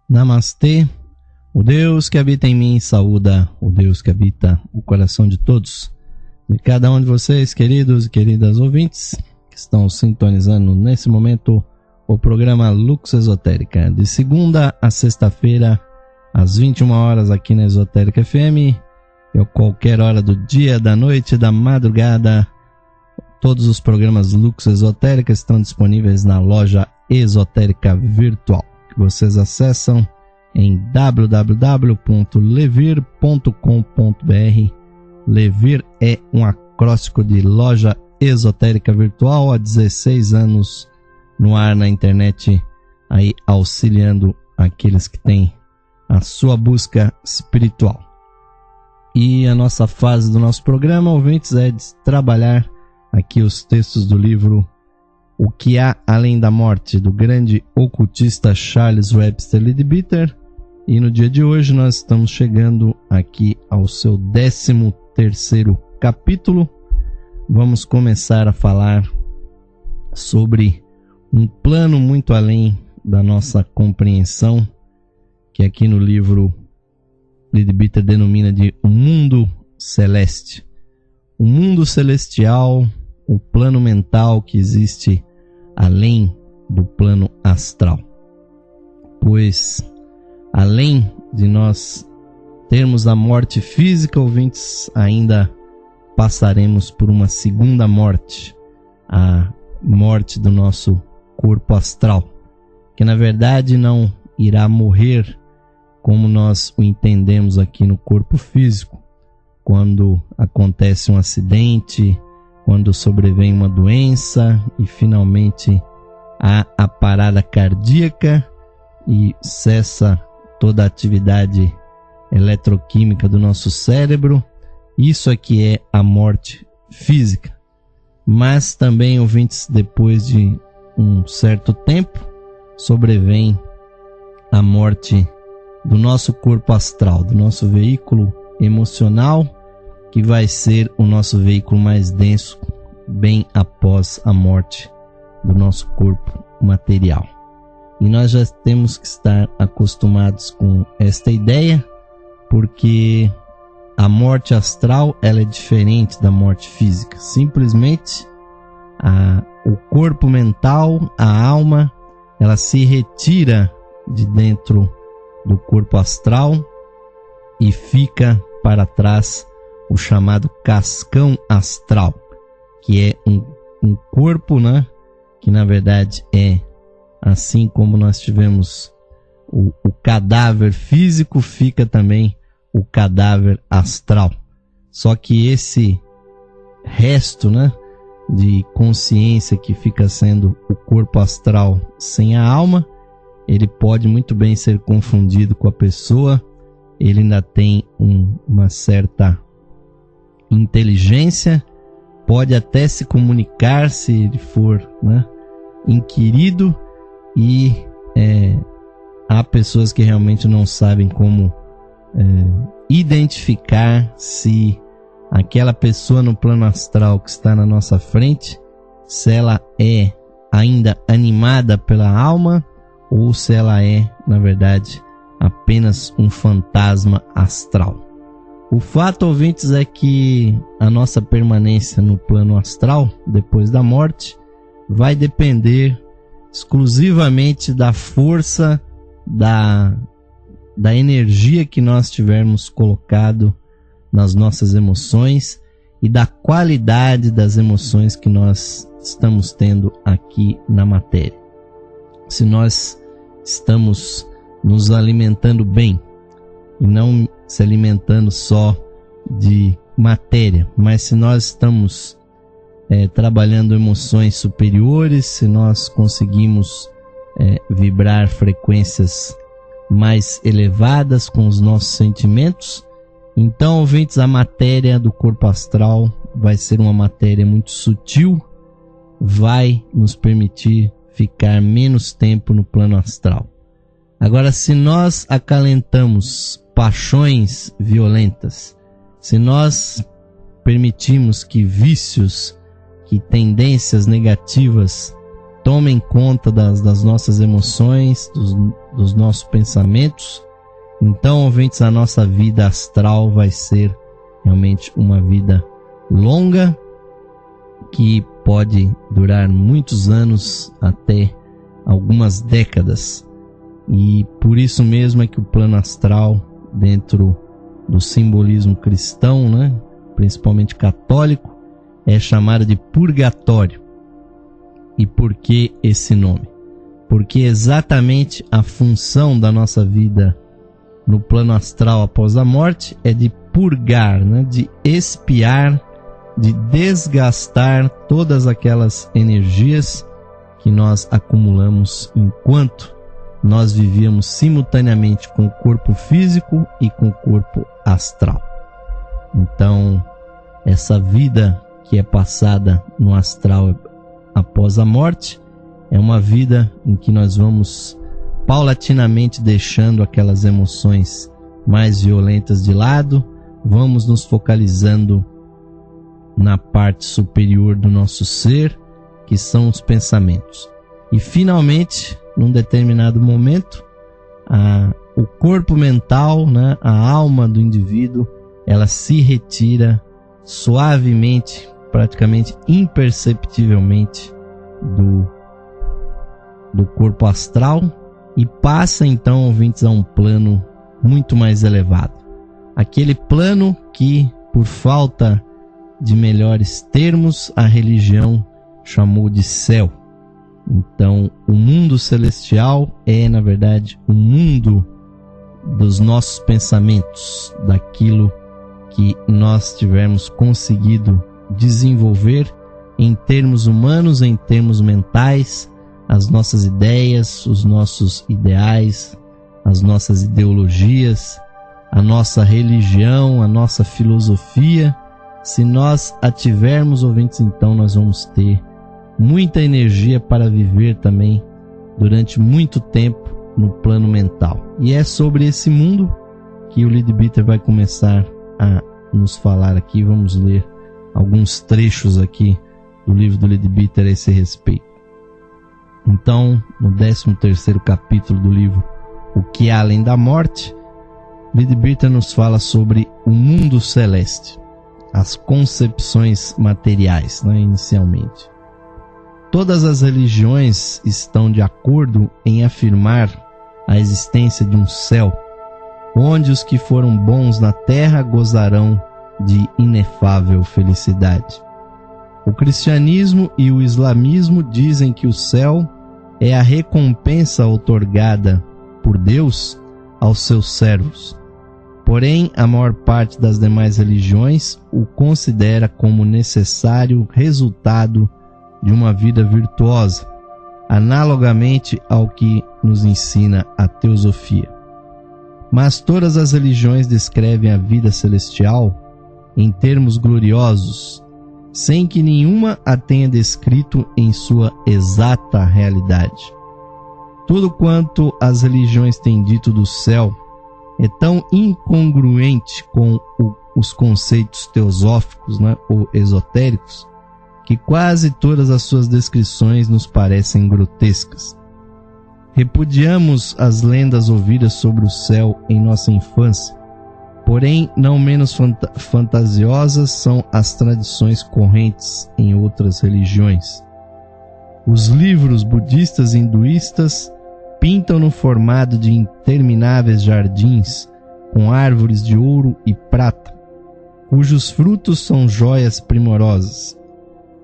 Namastê, o Deus que habita em mim saúda o Deus que habita o coração de todos. De cada um de vocês, queridos e queridas ouvintes, que estão sintonizando nesse momento o programa Lux Esotérica, de segunda a sexta-feira, às 21 horas aqui na Esotérica FM, e a qualquer hora do dia, da noite, da madrugada. Todos os programas Lux Esotérica estão disponíveis na loja Esotérica Virtual, que vocês acessam em www.levir.com.br. Levir é um acróstico de Loja Esotérica Virtual, há 16 anos no ar na internet, aí auxiliando aqueles que têm a sua busca espiritual. E a nossa fase do nosso programa, ouvintes, é de trabalhar aqui os textos do livro O que há além da morte, do grande ocultista Charles Webster Leadbeater. E no dia de hoje nós estamos chegando aqui ao seu 13º capítulo. Vamos começar a falar sobre um plano muito além da nossa compreensão, que aqui no livro Leadbeater denomina de o mundo celeste. O mundo celestial, o plano mental que existe além do plano astral. Pois, além de nós termos a morte física, ouvintes, ainda passaremos por uma segunda morte, a morte do nosso corpo astral, que na verdade não irá morrer como nós o entendemos aqui no corpo físico, quando acontece um acidente, quando sobrevém uma doença e finalmente há a parada cardíaca e cessa toda a atividade eletroquímica do nosso cérebro. Isso aqui é a morte física. Mas também, ouvintes, depois de um certo tempo, sobrevém a morte do nosso corpo astral, do nosso veículo emocional, que vai ser o nosso veículo mais denso, bem após a morte do nosso corpo material. E nós já temos que estar acostumados com esta ideia, porque a morte astral ela é diferente da morte física. Simplesmente o corpo mental, a alma, ela se retira de dentro do corpo astral e fica para trás o chamado cascão astral, que é um corpo, né, que na verdade é assim como nós tivemos o cadáver físico, fica também o cadáver astral. Só que esse resto, né, de consciência que fica sendo o corpo astral sem a alma, ele pode muito bem ser confundido com a pessoa. Ele ainda tem uma certa inteligência, pode até se comunicar se ele for, né, inquirido, e há pessoas que realmente não sabem como identificar se aquela pessoa no plano astral que está na nossa frente, se ela é ainda animada pela alma ou se ela é, na verdade, apenas um fantasma astral. O fato, ouvintes, é que a nossa permanência no plano astral, depois da morte, vai depender exclusivamente da força, da energia que nós tivermos colocado nas nossas emoções e da qualidade das emoções que nós estamos tendo aqui na matéria. Se nós estamos nos alimentando bem e não se alimentando só de matéria, mas se nós estamos trabalhando emoções superiores, se nós conseguimos vibrar frequências mais elevadas com os nossos sentimentos, então, ouvintes, a matéria do corpo astral vai ser uma matéria muito sutil, vai nos permitir ficar menos tempo no plano astral. Agora, se nós acalentamos paixões violentas, se nós permitimos que vícios, que tendências negativas tomem conta das nossas emoções, dos nossos pensamentos. Então, ouvintes, a nossa vida astral vai ser realmente uma vida longa, que pode durar muitos anos, até algumas décadas. E por isso mesmo é que o plano astral, dentro do simbolismo cristão, né, principalmente católico, é chamado de purgatório. E por que esse nome? Porque exatamente a função da nossa vida no plano astral após a morte é de purgar, né, de expiar, de desgastar todas aquelas energias que nós acumulamos enquanto nós vivíamos simultaneamente com o corpo físico e com o corpo astral. Então, essa vida que é passada no astral após a morte é uma vida em que nós vamos paulatinamente deixando aquelas emoções mais violentas de lado, vamos nos focalizando na parte superior do nosso ser, que são os pensamentos. E finalmente, num determinado momento, o corpo mental, né, a alma do indivíduo, ela se retira suavemente, praticamente imperceptivelmente do corpo astral e passa então, ouvintes, a um plano muito mais elevado. Aquele plano que, por falta de melhores termos, a religião chamou de céu. Então, o mundo celestial é, na verdade, o mundo dos nossos pensamentos, daquilo que nós tivermos conseguido desenvolver em termos humanos, em termos mentais, as nossas ideias, os nossos ideais, as nossas ideologias, a nossa religião, a nossa filosofia. Se nós a tivermos, ouvintes, então nós vamos ter muita energia para viver também durante muito tempo no plano mental. E é sobre esse mundo que o Leadbeater vai começar a nos falar aqui. Vamos ler alguns trechos aqui do livro do Leadbeater a esse respeito. Então, no 13º capítulo do livro O que há além da morte, Leadbeater nos fala sobre o mundo celeste, as concepções materiais, né, inicialmente. Todas as religiões estão de acordo em afirmar a existência de um céu, onde os que foram bons na terra gozarão de inefável felicidade. O cristianismo e o islamismo dizem que o céu é a recompensa outorgada por Deus aos seus servos. Porém, a maior parte das demais religiões o considera como necessário resultado de uma vida virtuosa, analogamente ao que nos ensina a teosofia. Mas todas as religiões descrevem a vida celestial em termos gloriosos, sem que nenhuma a tenha descrito em sua exata realidade. Tudo quanto as religiões têm dito do céu é tão incongruente com os conceitos teosóficos, né, ou esotéricos, que quase todas as suas descrições nos parecem grotescas. Repudiamos as lendas ouvidas sobre o céu em nossa infância, porém não menos fantasiosas são as tradições correntes em outras religiões. Os livros budistas e hinduístas pintam no formato de intermináveis jardins com árvores de ouro e prata, cujos frutos são joias primorosas.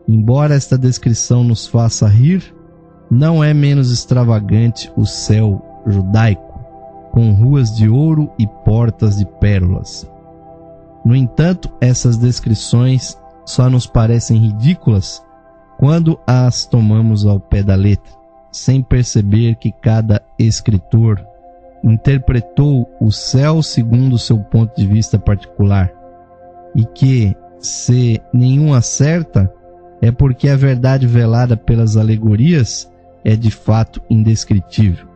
Embora esta descrição nos faça rir, não é menos extravagante o céu judaico, com ruas de ouro e portas de pérolas. No entanto, essas descrições só nos parecem ridículas quando as tomamos ao pé da letra, sem perceber que cada escritor interpretou o céu segundo o seu ponto de vista particular, e que, se nenhum acerta, é porque a verdade velada pelas alegorias é de fato indescritível.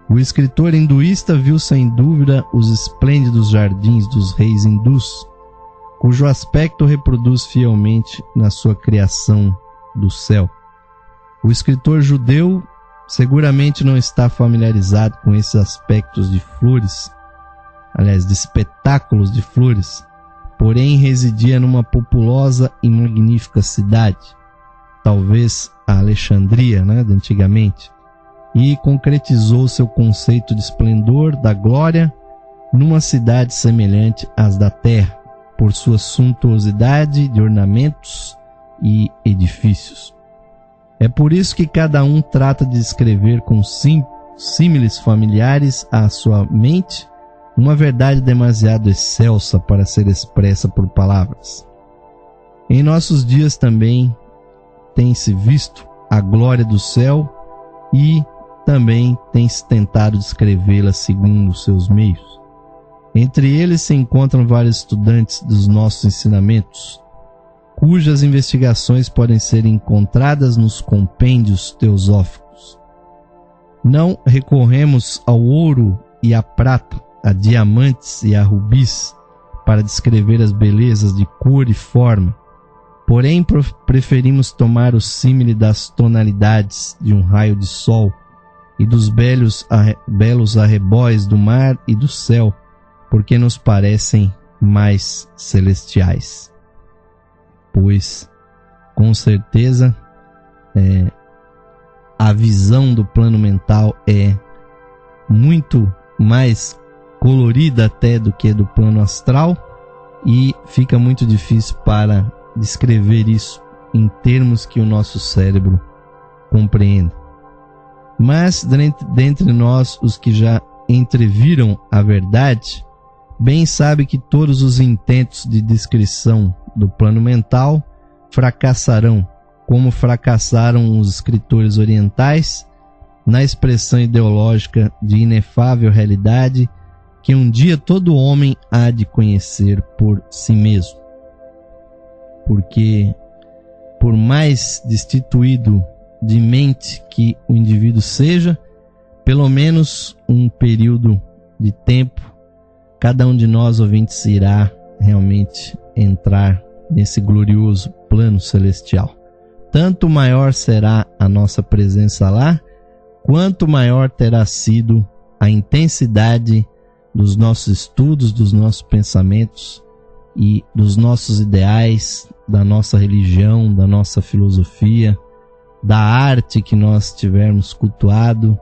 O escritor hinduísta viu sem dúvida os esplêndidos jardins dos reis hindus, cujo aspecto reproduz fielmente na sua criação do céu. O escritor judeu seguramente não está familiarizado com esses aspectos de flores, aliás, de espetáculos de flores, porém residia numa populosa e magnífica cidade, talvez a Alexandria, de antigamente, e concretizou seu conceito de esplendor da glória numa cidade semelhante às da terra, por sua suntuosidade de ornamentos e edifícios. É por isso que cada um trata de descrever com símiles familiares à sua mente uma verdade demasiado excelsa para ser expressa por palavras. Em nossos dias também tem-se visto a glória do céu e também tem-se tentado descrevê-la segundo os seus meios. Entre eles se encontram vários estudantes dos nossos ensinamentos, cujas investigações podem ser encontradas nos compêndios teosóficos. Não recorremos ao ouro e à prata, a diamantes e a rubis, para descrever as belezas de cor e forma, porém preferimos tomar o símile das tonalidades de um raio de sol e dos belos arrebóis do mar e do céu, porque nos parecem mais celestiais. Pois, com certeza, a visão do plano mental é muito mais colorida até do que do plano astral, e fica muito difícil para descrever isso em termos que o nosso cérebro compreenda. Mas, dentre nós, os que já entreviram a verdade, bem sabe que todos os intentos de descrição do plano mental fracassarão, como fracassaram os escritores orientais na expressão ideológica de inefável realidade que um dia todo homem há de conhecer por si mesmo. Porque, por mais destituído de mente que o indivíduo seja, pelo menos um período de tempo, cada um de nós, ouvintes, irá realmente entrar nesse glorioso plano celestial. Tanto maior será a nossa presença lá, quanto maior terá sido a intensidade dos nossos estudos, dos nossos pensamentos e dos nossos ideais, da nossa religião, da nossa filosofia, da arte que nós tivermos cultuado,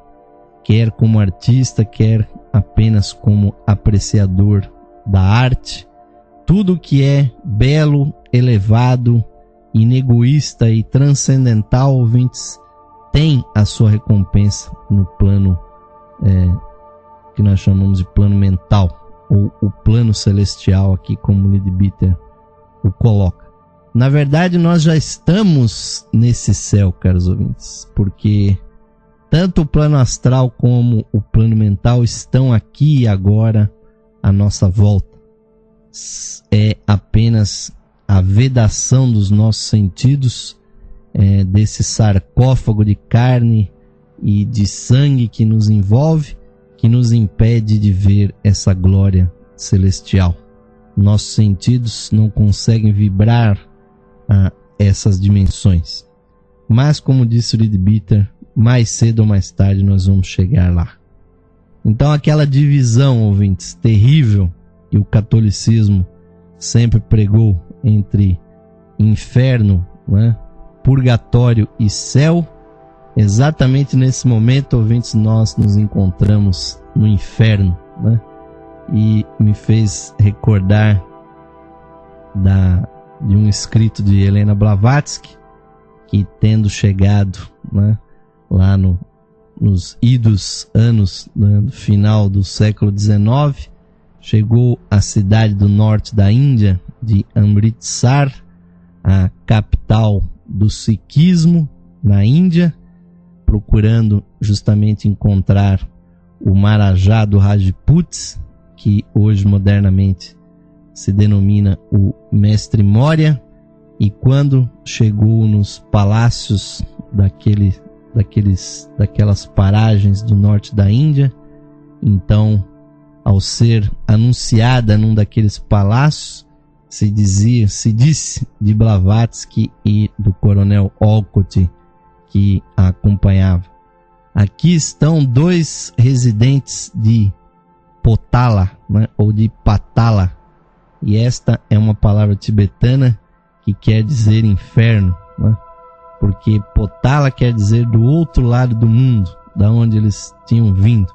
quer como artista, quer apenas como apreciador da arte. Tudo que é belo, elevado, inegoísta e transcendental, ouvintes, tem a sua recompensa no plano que nós chamamos de plano mental, ou o plano celestial, aqui como Leadbeater o coloca. Na verdade, nós já estamos nesse céu, caros ouvintes, porque tanto o plano astral como o plano mental estão aqui e agora à nossa volta. É apenas a vedação dos nossos sentidos, desse sarcófago de carne e de sangue que nos envolve, que nos impede de ver essa glória celestial. Nossos sentidos não conseguem vibrar a essas dimensões. Mas, como disse o Leadbeater, mais cedo ou mais tarde nós vamos chegar lá. Então, aquela divisão, ouvintes, terrível que o catolicismo sempre pregou entre inferno, purgatório e céu, exatamente nesse momento, ouvintes, nós nos encontramos no inferno, e me fez recordar de um escrito de Helena Blavatsky, que tendo chegado lá nos idos anos do final do século XIX, chegou à cidade do norte da Índia, de Amritsar, a capital do sikhismo na Índia, procurando justamente encontrar o Maharaja do Rajput, que hoje modernamente se denomina o Mestre Moria, e quando chegou nos palácios daquelas paragens do norte da Índia, então, ao ser anunciada num daqueles palácios, se disse de Blavatsky e do coronel Olcott que a acompanhava. Aqui estão 2 residentes de Potala, né, ou de Patala, e esta é uma palavra tibetana que quer dizer inferno, né, porque Potala quer dizer do outro lado do mundo, da onde eles tinham vindo.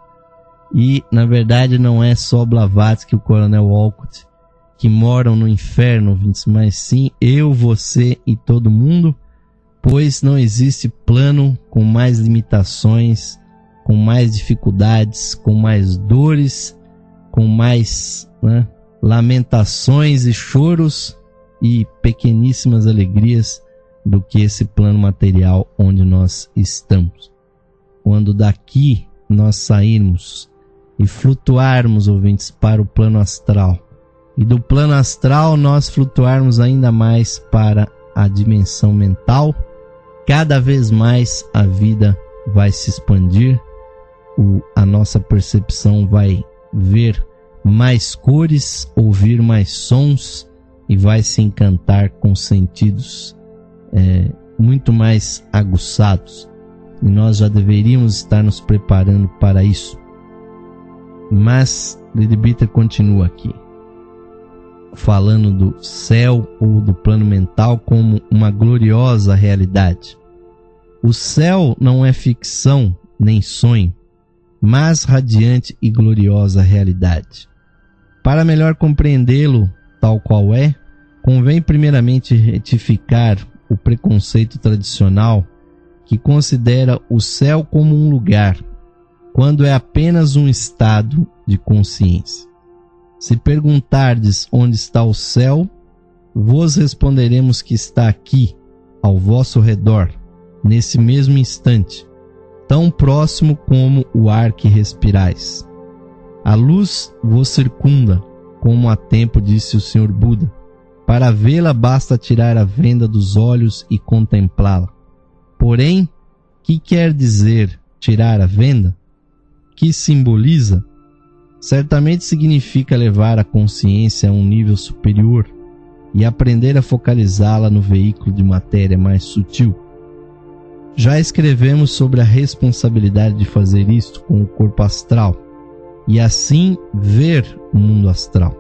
E na verdade não é só Blavatsky e o Coronel Walcott que moram no inferno, mas sim eu, você e todo mundo, pois não existe plano com mais limitações, com mais dificuldades, com mais dores, com mais, né, lamentações e choros e pequeníssimas alegrias do que esse plano material onde nós estamos. Quando daqui nós sairmos e flutuarmos, ouvintes, para o plano astral, e do plano astral nós flutuarmos ainda mais para a dimensão mental, cada vez mais a vida vai se expandir, a nossa percepção vai ver mais cores, ouvir mais sons e vai se encantar com sentidos muito mais aguçados. E nós já deveríamos estar nos preparando para isso. Mas Leadbeater continua aqui, falando do céu ou do plano mental como uma gloriosa realidade. O céu não é ficção nem sonho, mas radiante e gloriosa realidade. Para melhor compreendê-lo tal qual é, convém primeiramente retificar o preconceito tradicional que considera o céu como um lugar, quando é apenas um estado de consciência. Se perguntardes onde está o céu, vos responderemos que está aqui, ao vosso redor, nesse mesmo instante, tão próximo como o ar que respirais. A luz vos circunda, como há tempo disse o Senhor Buda. Para vê-la basta tirar a venda dos olhos e contemplá-la. Porém, que quer dizer tirar a venda? Que simboliza? Certamente significa levar a consciência a um nível superior e aprender a focalizá-la no veículo de matéria mais sutil. Já escrevemos sobre a responsabilidade de fazer isto com o corpo astral e assim ver o mundo astral.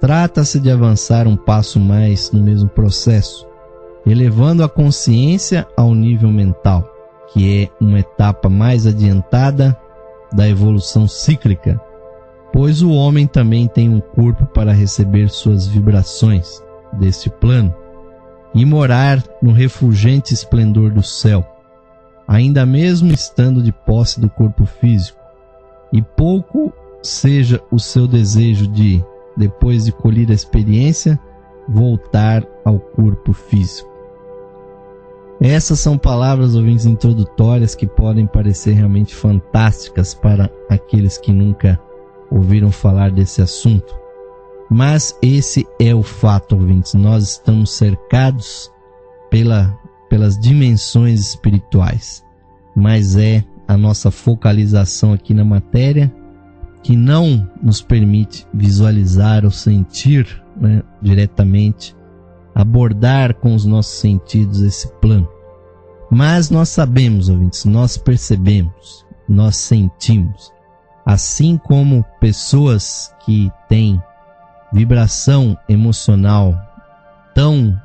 Trata-se de avançar um passo mais no mesmo processo, elevando a consciência ao nível mental, que é uma etapa mais adiantada da evolução cíclica, pois o homem também tem um corpo para receber suas vibrações deste plano e morar no refulgente esplendor do céu, ainda mesmo estando de posse do corpo físico, e pouco seja o seu desejo de, depois de colher a experiência, voltar ao corpo físico. Essas são palavras, ouvintes, introdutórias que podem parecer realmente fantásticas para aqueles que nunca ouviram falar desse assunto. Mas esse é o fato, ouvintes. Nós estamos cercados pelas dimensões espirituais, mas é a nossa focalização aqui na matéria que não nos permite visualizar ou sentir, né, diretamente, abordar com os nossos sentidos esse plano. Mas nós sabemos, ouvintes, nós percebemos, nós sentimos, assim como pessoas que têm vibração emocional tão,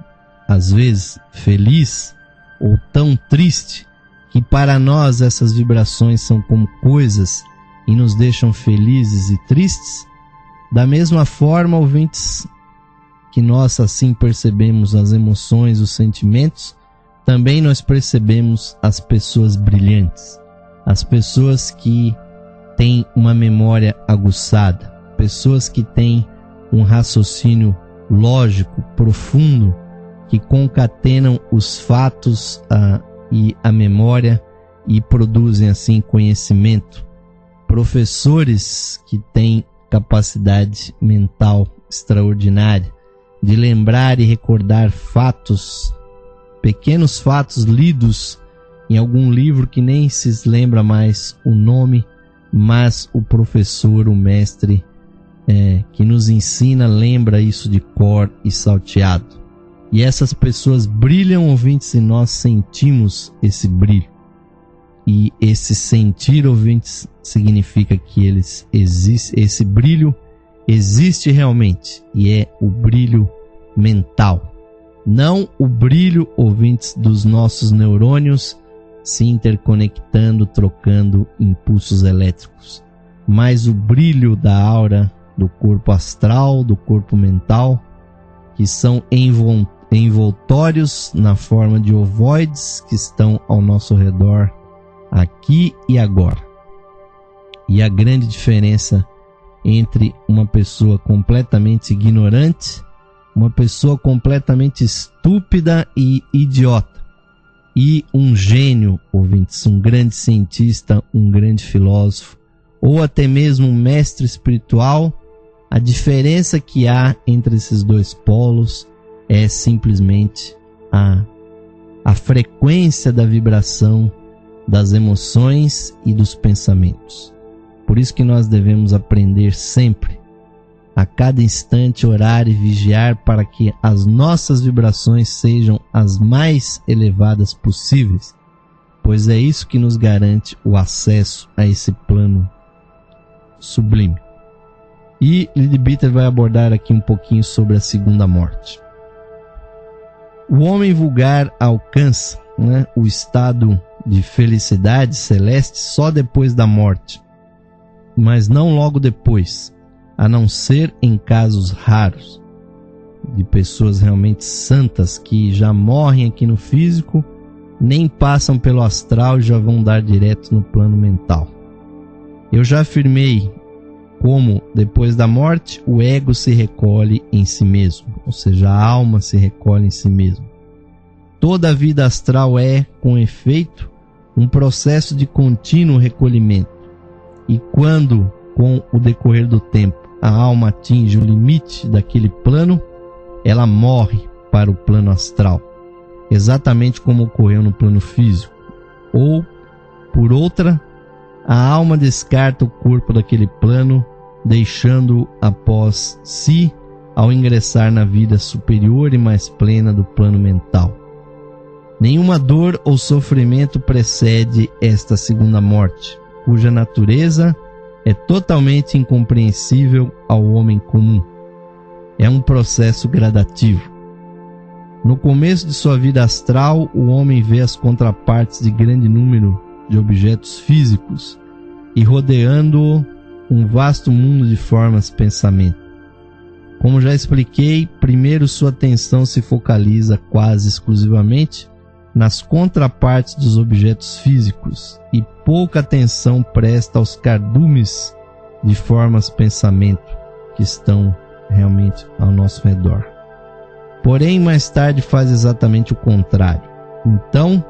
às vezes, feliz ou tão triste, que para nós essas vibrações são como coisas e nos deixam felizes e tristes, da mesma forma, ouvintes, que nós assim percebemos as emoções, os sentimentos, também nós percebemos as pessoas brilhantes, as pessoas que têm uma memória aguçada, pessoas que têm um raciocínio lógico, profundo, que concatenam os fatos e a memória e produzem assim conhecimento. Professores que têm capacidade mental extraordinária de lembrar e recordar fatos, pequenos fatos lidos em algum livro que nem se lembra mais o nome, mas o professor, o mestre que nos ensina, lembra isso de cor e salteado. E essas pessoas brilham, ouvintes, e nós sentimos esse brilho. E esse sentir, ouvintes, significa que esse brilho existe realmente. E é o brilho mental. Não o brilho, ouvintes, dos nossos neurônios se interconectando, trocando impulsos elétricos. Mas o brilho da aura do corpo astral, do corpo mental, que são envoltórios na forma de ovoides que estão ao nosso redor, aqui e agora. E a grande diferença entre uma pessoa completamente ignorante, uma pessoa completamente estúpida e idiota, e um gênio, ouvintes, um grande cientista, um grande filósofo, ou até mesmo um mestre espiritual, a diferença que há entre esses dois polos é simplesmente a frequência da vibração das emoções e dos pensamentos. Por isso que nós devemos aprender sempre, a cada instante, orar e vigiar para que as nossas vibrações sejam as mais elevadas possíveis, pois é isso que nos garante o acesso a esse plano sublime. E Leadbeater vai abordar aqui um pouquinho sobre a segunda morte. O homem vulgar alcança, o estado de felicidade celeste só depois da morte, mas não logo depois, a não ser em casos raros de pessoas realmente santas que já morrem aqui no físico, nem passam pelo astral e já vão dar direto no plano mental. Eu já afirmei como, depois da morte, o ego se recolhe em si mesmo, ou seja, a alma se recolhe em si mesmo. Toda a vida astral é, com efeito, um processo de contínuo recolhimento. E quando, com o decorrer do tempo, a alma atinge o limite daquele plano, ela morre para o plano astral, exatamente como ocorreu no plano físico. Ou, por outra, a alma descarta o corpo daquele plano, deixando-o após si ao ingressar na vida superior e mais plena do plano mental. Nenhuma dor ou sofrimento precede esta segunda morte, cuja natureza é totalmente incompreensível ao homem comum. É um processo gradativo. No começo de sua vida astral, o homem vê as contrapartes de grande número de objetos físicos e rodeando-o um vasto mundo de formas pensamento. Como já expliquei, primeiro sua atenção se focaliza quase exclusivamente nas contrapartes dos objetos físicos e pouca atenção presta aos cardumes de formas pensamento que estão realmente ao nosso redor. Porém, mais tarde faz exatamente o contrário. Então,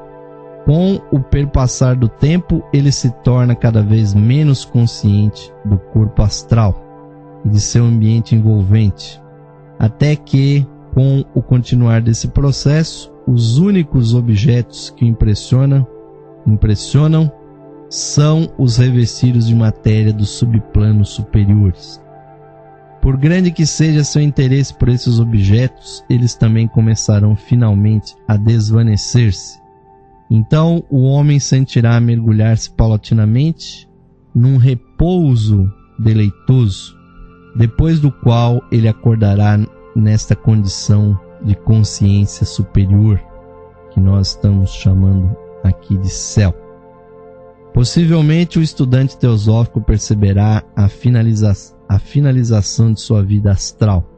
com o perpassar do tempo, ele se torna cada vez menos consciente do corpo astral e de seu ambiente envolvente, até que, com o continuar desse processo, os únicos objetos que impressionam são os revestidos de matéria dos subplanos superiores. Por grande que seja seu interesse por esses objetos, eles também começarão finalmente a desvanecer-se. Então o homem sentirá mergulhar-se paulatinamente num repouso deleitoso, depois do qual ele acordará nesta condição de consciência superior, que nós estamos chamando aqui de céu. Possivelmente o estudante teosófico perceberá a finalização de sua vida astral,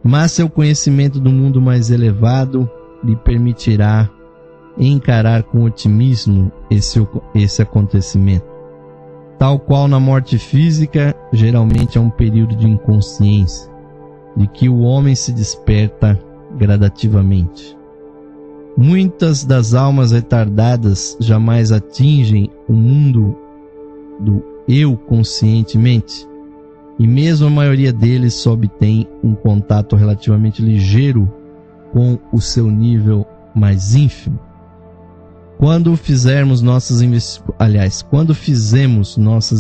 mas seu conhecimento do mundo mais elevado lhe permitirá encarar com otimismo esse acontecimento. Tal qual na morte física, geralmente é um período de inconsciência, de que o homem se desperta gradativamente. Muitas das almas retardadas jamais atingem o mundo do eu conscientemente, e mesmo a maioria deles só obtém um contato relativamente ligeiro com o seu nível mais ínfimo. Quando fizemos nossas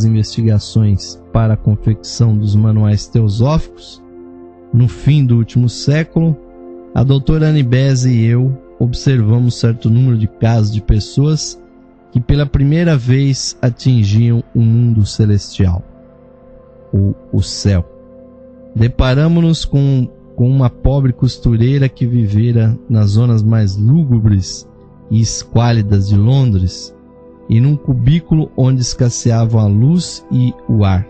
investigações para a confecção dos manuais teosóficos, no fim do último século, a doutora Anne Bessie e eu observamos certo número de casos de pessoas que pela primeira vez atingiam o mundo celestial, ou o céu. Deparamos-nos com uma pobre costureira que vivera nas zonas mais lúgubres e esquálidas de Londres, e num cubículo onde escasseavam a luz e o ar.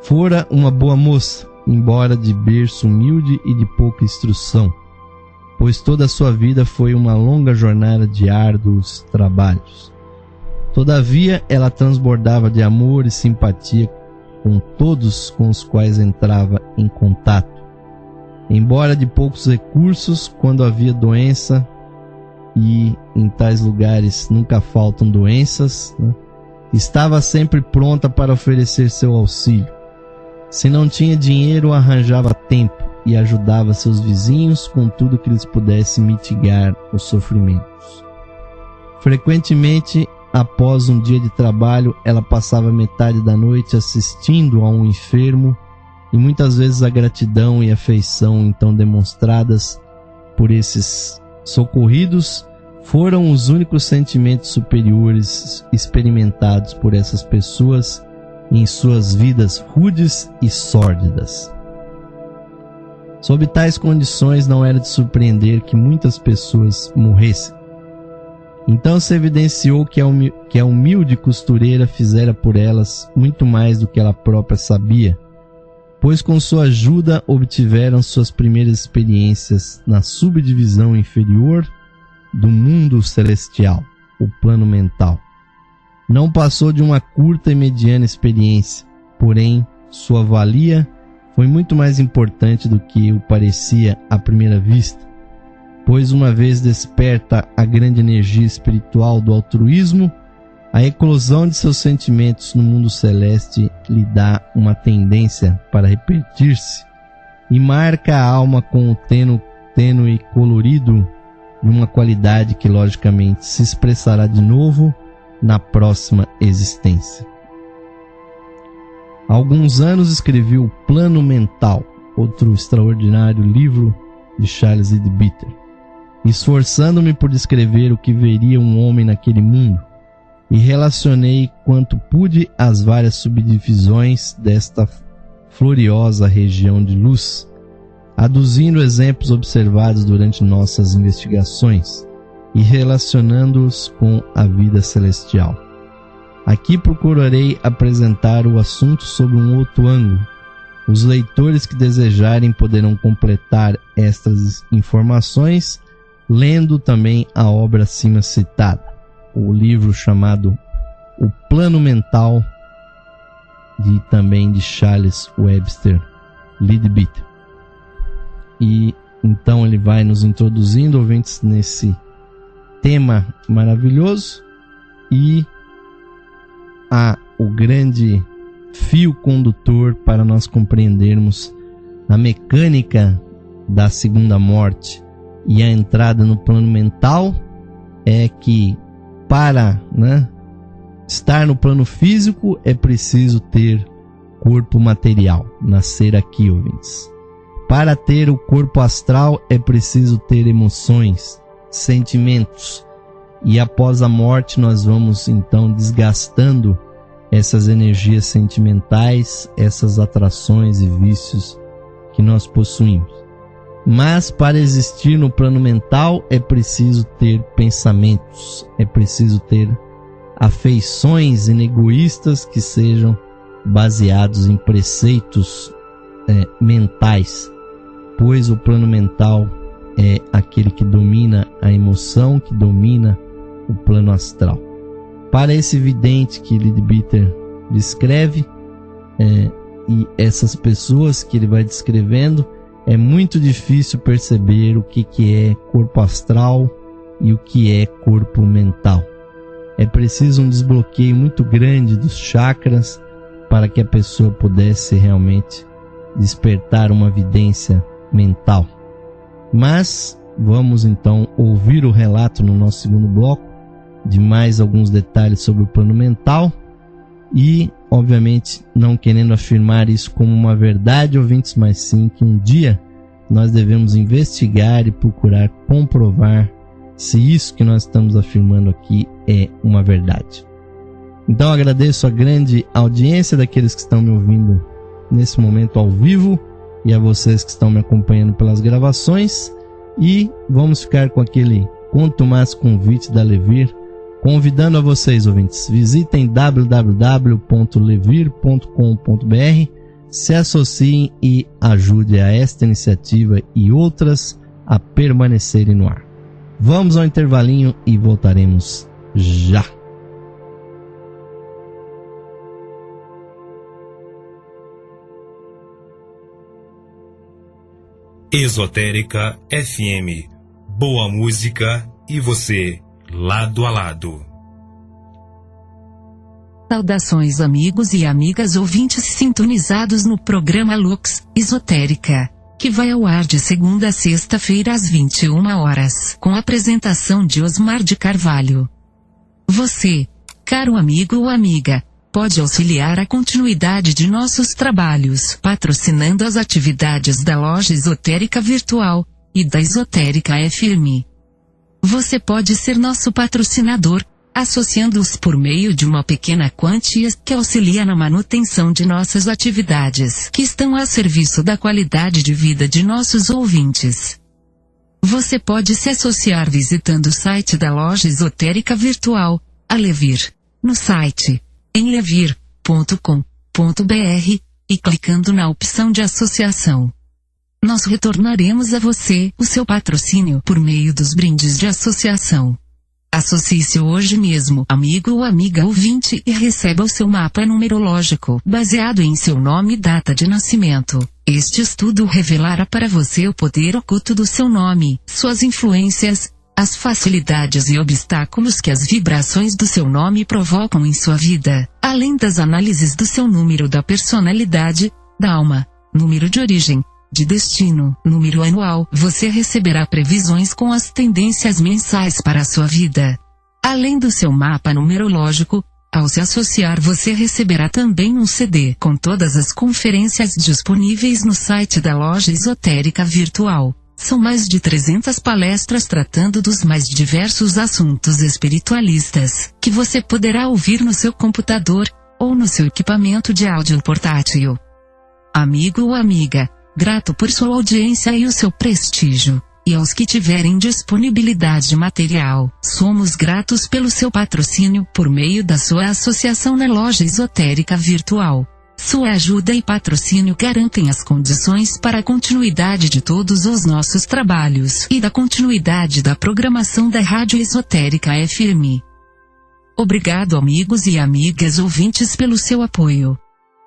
Fora uma boa moça, embora de berço humilde e de pouca instrução, pois toda a sua vida foi uma longa jornada de árduos trabalhos. Todavia, ela transbordava de amor e simpatia com todos com os quais entrava em contato. Embora de poucos recursos, quando havia doença, e em tais lugares nunca faltam doenças, né? Estava sempre pronta para oferecer seu auxílio. Se não tinha dinheiro, arranjava tempo e ajudava seus vizinhos com tudo que lhes pudesse mitigar os sofrimentos. Frequentemente, após um dia de trabalho, ela passava metade da noite assistindo a um enfermo, e muitas vezes a gratidão e afeição então demonstradas por esses socorridos foram os únicos sentimentos superiores experimentados por essas pessoas em suas vidas rudes e sórdidas. Sob tais condições, não era de surpreender que muitas pessoas morressem. Então se evidenciou que a humilde costureira fizera por elas muito mais do que ela própria sabia, pois com sua ajuda obtiveram suas primeiras experiências na subdivisão inferior do mundo celestial, o plano mental. Não passou de uma curta e mediana experiência, porém sua valia foi muito mais importante do que o parecia à primeira vista, pois uma vez desperta a grande energia espiritual do altruísmo, a eclosão de seus sentimentos no mundo celeste lhe dá uma tendência para repetir-se e marca a alma com o tênue colorido de uma qualidade que logicamente se expressará de novo na próxima existência. Há alguns anos escrevi o Plano Mental, outro extraordinário livro de Charles Leadbeater, esforçando-me por descrever o que veria um homem naquele mundo, e relacionei quanto pude as várias subdivisões desta gloriosa região de luz, aduzindo exemplos observados durante nossas investigações e relacionando-os com a vida celestial. Aqui procurarei apresentar o assunto sob um outro ângulo. Os leitores que desejarem poderão completar estas informações lendo também a obra acima citada, o livro chamado O Plano Mental, também de Charles Webster Leadbeater. E então ele vai nos introduzindo, ouvintes, nesse tema maravilhoso, e o grande fio condutor para nós compreendermos a mecânica da segunda morte e a entrada no plano mental é que para estar no plano físico é preciso ter corpo material, nascer aqui, ouvintes. Para ter o corpo astral é preciso ter emoções, sentimentos, e após a morte nós vamos então desgastando essas energias sentimentais, essas atrações e vícios que nós possuímos. Mas para existir no plano mental é preciso ter pensamentos, é preciso ter afeições inegoístas que sejam baseados em preceitos mentais, pois o plano mental é aquele que domina a emoção, que domina o plano astral. Para esse vidente que Leadbeater descreve, e essas pessoas que ele vai descrevendo, é muito difícil perceber o que é corpo astral e o que é corpo mental. É preciso um desbloqueio muito grande dos chakras para que a pessoa pudesse realmente despertar uma vidência mental. Mas vamos então ouvir o relato no nosso segundo bloco de mais alguns detalhes sobre o plano mental e, obviamente, não querendo afirmar isso como uma verdade, ouvintes, mas sim que um dia nós devemos investigar e procurar comprovar se isso que nós estamos afirmando aqui é uma verdade. Então agradeço a grande audiência daqueles que estão me ouvindo nesse momento ao vivo e a vocês que estão me acompanhando pelas gravações, e vamos ficar com aquele quanto mais convite da Levir, convidando a vocês, ouvintes, visitem www.levir.com.br, se associem e ajudem a esta iniciativa e outras a permanecerem no ar. Vamos ao intervalinho e voltaremos já. Esotérica FM. Boa música e você, lado a lado. Saudações, amigos e amigas ouvintes sintonizados no programa Lux Esotérica, que vai ao ar de segunda a sexta-feira às 21 horas, com a apresentação de Osmar de Carvalho. Você, caro amigo ou amiga, pode auxiliar a continuidade de nossos trabalhos patrocinando as atividades da Loja Esotérica Virtual e da Esotérica FM. Você pode ser nosso patrocinador, associando-os por meio de uma pequena quantia que auxilia na manutenção de nossas atividades, que estão a serviço da qualidade de vida de nossos ouvintes. Você pode se associar visitando o site da Loja Esotérica Virtual, a Levir, no site em levir.com.br, e clicando na opção de associação. Nós retornaremos a você o seu patrocínio por meio dos brindes de associação. Associe-se hoje mesmo, amigo ou amiga ouvinte, e receba o seu mapa numerológico, baseado em seu nome e data de nascimento. Este estudo revelará para você o poder oculto do seu nome, suas influências, as facilidades e obstáculos que as vibrações do seu nome provocam em sua vida, além das análises do seu número da personalidade, da alma, número de origem, de destino, número anual. Você receberá previsões com as tendências mensais para a sua vida. Além do seu mapa numerológico, ao se associar você receberá também um CD com todas as conferências disponíveis no site da Loja Esotérica Virtual. São mais de 300 palestras tratando dos mais diversos assuntos espiritualistas, que você poderá ouvir no seu computador, ou no seu equipamento de áudio portátil. Amigo ou amiga, grato por sua audiência e o seu prestígio, e aos que tiverem disponibilidade material, somos gratos pelo seu patrocínio por meio da sua associação na Loja Esotérica Virtual. Sua ajuda e patrocínio garantem as condições para a continuidade de todos os nossos trabalhos e da continuidade da programação da Rádio Esotérica FM. Obrigado, amigos e amigas ouvintes, pelo seu apoio.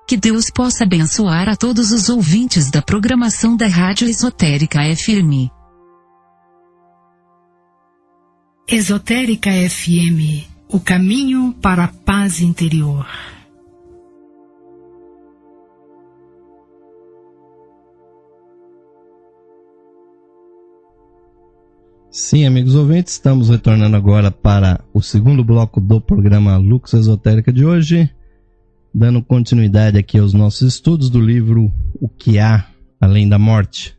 Que Deus possa abençoar a todos os ouvintes da programação da Rádio Esotérica FM. Esotérica FM, o caminho para a paz interior. Sim, amigos ouvintes, estamos retornando agora para o segundo bloco do programa Lux Esotérica de hoje, dando continuidade aqui aos nossos estudos do livro O que há além da morte,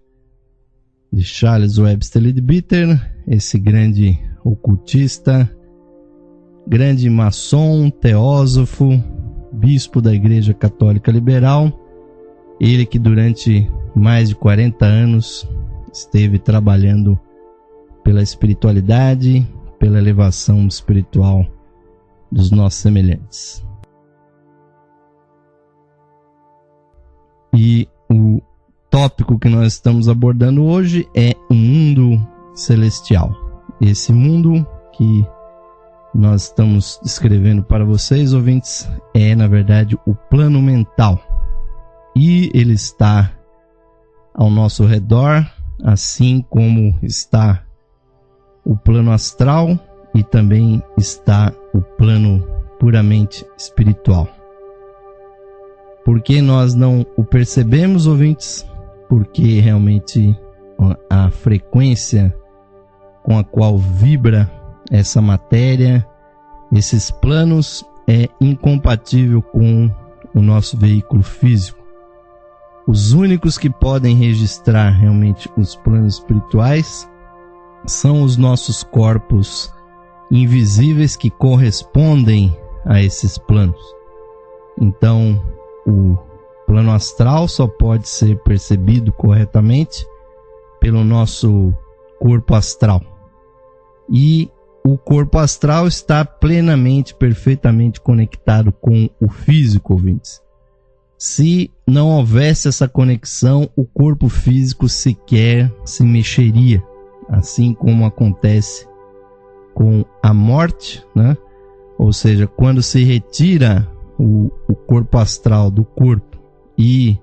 de Charles Webster Leadbeater, esse grande ocultista, grande maçom, teósofo, bispo da Igreja Católica Liberal, ele que durante mais de 40 anos esteve trabalhando pela espiritualidade, pela elevação espiritual dos nossos semelhantes. E o tópico que nós estamos abordando hoje é um mundo celestial. Esse mundo que nós estamos descrevendo para vocês, ouvintes, é na verdade o plano mental. E ele está ao nosso redor, assim como está o plano astral e também está o plano puramente espiritual. Por que nós não o percebemos, ouvintes? Porque realmente a frequência com a qual vibra essa matéria, esses planos, é incompatível com o nosso veículo físico. Os únicos que podem registrar realmente os planos espirituais são os nossos corpos invisíveis que correspondem a esses planos. Então, o plano astral só pode ser percebido corretamente pelo nosso corpo astral. E o corpo astral está plenamente, perfeitamente conectado com o físico, ouvintes. Se não houvesse essa conexão, o corpo físico sequer se mexeria, assim como acontece com a morte, né? Ou seja, quando se retira o corpo astral do corpo e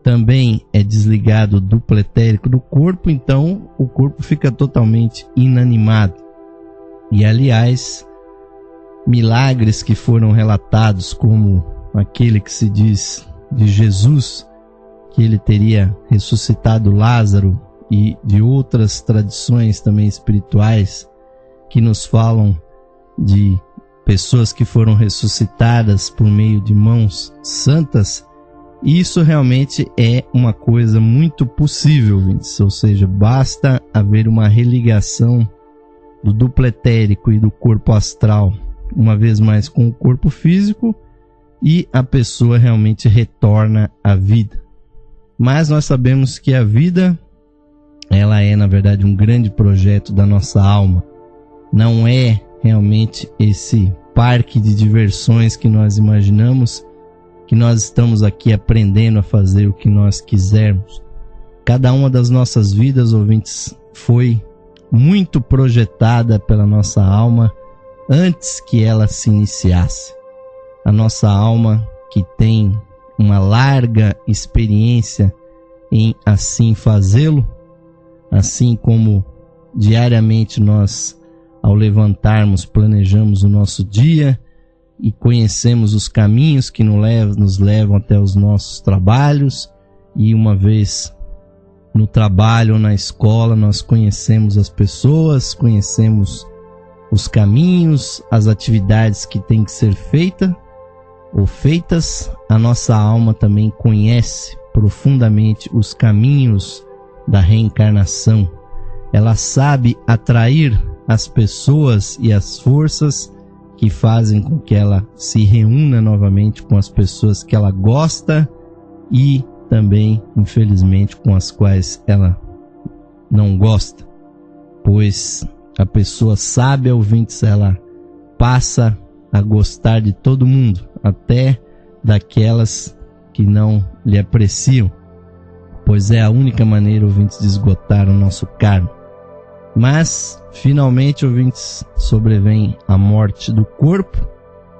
também é desligado do pretérico do corpo, então o corpo fica totalmente inanimado. E aliás, milagres que foram relatados, como aquele que se diz de Jesus, que ele teria ressuscitado Lázaro, e de outras tradições também espirituais que nos falam de pessoas que foram ressuscitadas por meio de mãos santas, isso realmente é uma coisa muito possível, ou seja, basta haver uma religação do duplo etérico e do corpo astral, uma vez mais com o corpo físico, e a pessoa realmente retorna à vida. Mas nós sabemos que a vida, ela é na verdade um grande projeto da nossa alma. Não é realmente esse parque de diversões que nós imaginamos, que nós estamos aqui aprendendo a fazer o que nós quisermos. Cada uma das nossas vidas, ouvintes, foi muito projetada pela nossa alma antes que ela se iniciasse. A nossa alma, que tem uma larga experiência em assim fazê-lo, assim como diariamente nós, ao levantarmos, planejamos o nosso dia e conhecemos os caminhos que nos levam até os nossos trabalhos, e uma vez no trabalho ou na escola nós conhecemos as pessoas, conhecemos os caminhos, as atividades que têm que ser feitas, a nossa alma também conhece profundamente os caminhos da reencarnação. Ela sabe atrair as pessoas e as forças que fazem com que ela se reúna novamente com as pessoas que ela gosta e também, infelizmente, com as quais ela não gosta. Pois a pessoa sábia, ouvintes, ela passa a gostar de todo mundo, até daquelas que não lhe apreciam, pois é a única maneira, ouvintes, de esgotar o nosso karma. Mas, finalmente, ouvintes, sobrevém a morte do corpo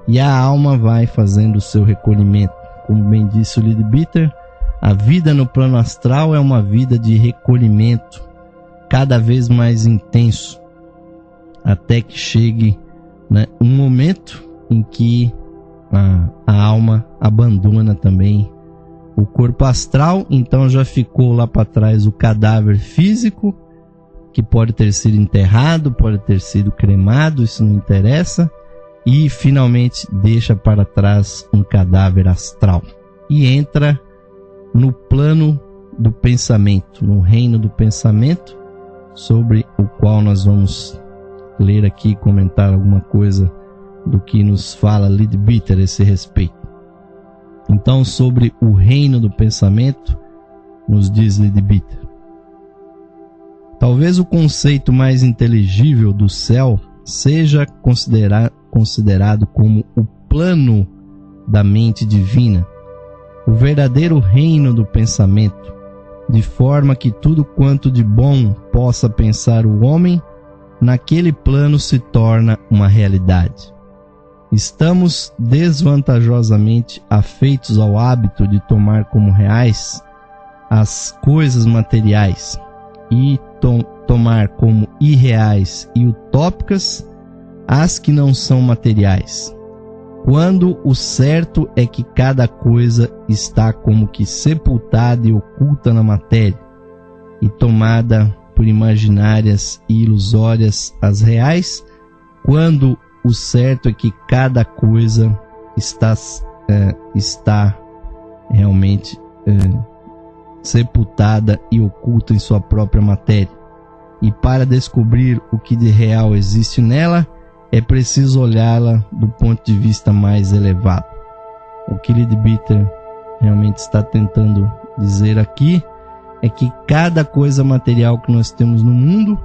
e a alma vai fazendo o seu recolhimento. Como bem disse o Leadbeater, a vida no plano astral é uma vida de recolhimento cada vez mais intenso, até que chegue, né, um momento em que a alma abandona também o corpo astral. Então já ficou lá para trás o cadáver físico, que pode ter sido enterrado, pode ter sido cremado, isso não interessa, e finalmente deixa para trás um cadáver astral e entra no plano do pensamento, no reino do pensamento, sobre o qual nós vamos ler aqui e comentar alguma coisa do que nos fala Leadbeater a esse respeito. Então, sobre o reino do pensamento, nos diz Leadbeater: talvez o conceito mais inteligível do céu seja considerado como o plano da mente divina, o verdadeiro reino do pensamento, de forma que tudo quanto de bom possa pensar o homem, naquele plano se torna uma realidade. Estamos desvantajosamente afeitos ao hábito de tomar como reais as coisas materiais e tomar como irreais e utópicas as que não são materiais, quando o certo é que cada coisa está como que sepultada e oculta na matéria, e tomada por imaginárias e ilusórias as reais, quando o certo é que cada coisa está realmente sepultada e oculta em sua própria matéria. E para descobrir o que de real existe nela, é preciso olhá-la do ponto de vista mais elevado. O que Leadbeater realmente está tentando dizer aqui é que cada coisa material que nós temos no mundo,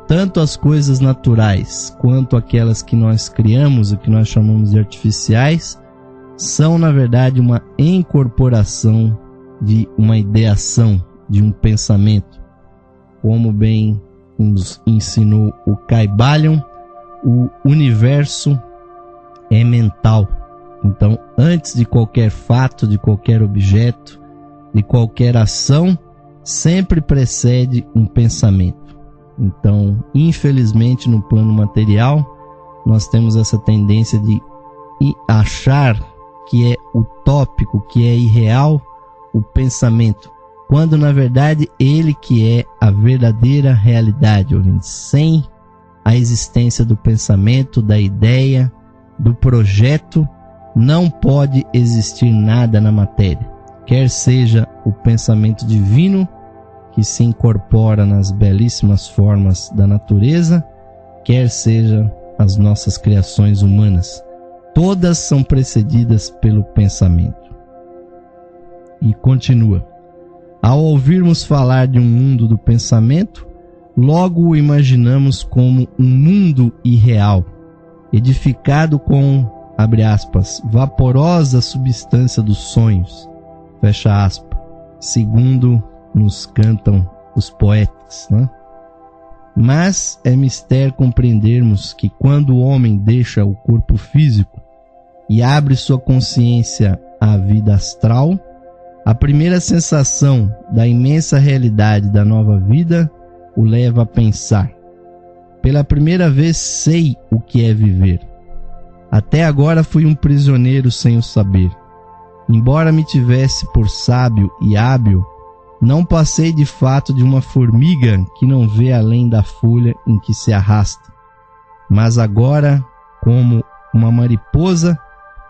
tanto as coisas naturais quanto aquelas que nós criamos, o que nós chamamos de artificiais, são na verdade uma incorporação de uma ideação, de um pensamento. Como bem nos ensinou o Kybalion, o universo é mental. Então, antes de qualquer fato, de qualquer objeto, de qualquer ação, sempre precede um pensamento. Então, infelizmente, no plano material, nós temos essa tendência de achar que é utópico, que é irreal o pensamento, quando na verdade ele que é a verdadeira realidade, ouvintes. Sem a existência do pensamento, da ideia, do projeto, não pode existir nada na matéria, quer seja o pensamento divino, que se incorpora nas belíssimas formas da natureza, quer seja as nossas criações humanas. Todas são precedidas pelo pensamento. E continua: ao ouvirmos falar de um mundo do pensamento, logo o imaginamos como um mundo irreal, edificado com, abre aspas, vaporosa substância dos sonhos, fecha aspas, segundo nos cantam os poetas, né? Mas é mister compreendermos que quando o homem deixa o corpo físico e abre sua consciência à vida astral, a primeira sensação da imensa realidade da nova vida o leva a pensar: pela primeira vez sei o que é viver. Até agora fui um prisioneiro sem o saber. Embora me tivesse por sábio e hábil, não passei de fato de uma formiga que não vê além da folha em que se arrasta. Mas agora, como uma mariposa,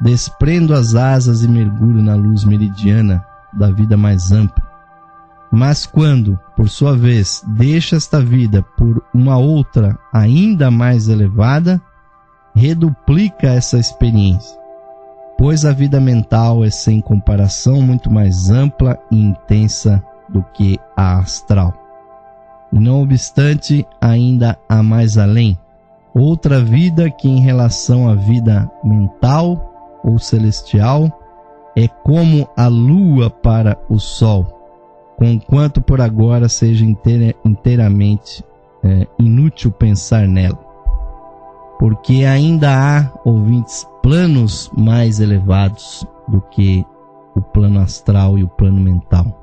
desprendo as asas e mergulho na luz meridiana da vida mais ampla. Mas quando, por sua vez, deixo esta vida por uma outra ainda mais elevada, reduplica essa experiência, pois a vida mental é sem comparação muito mais ampla e intensa do que a astral. E não obstante, ainda há mais além, outra vida que em relação à vida mental ou celestial é como a lua para o sol, conquanto por agora seja inteiramente inútil pensar nela. Porque ainda há, ouvintes, planos mais elevados do que o plano astral e o plano mental.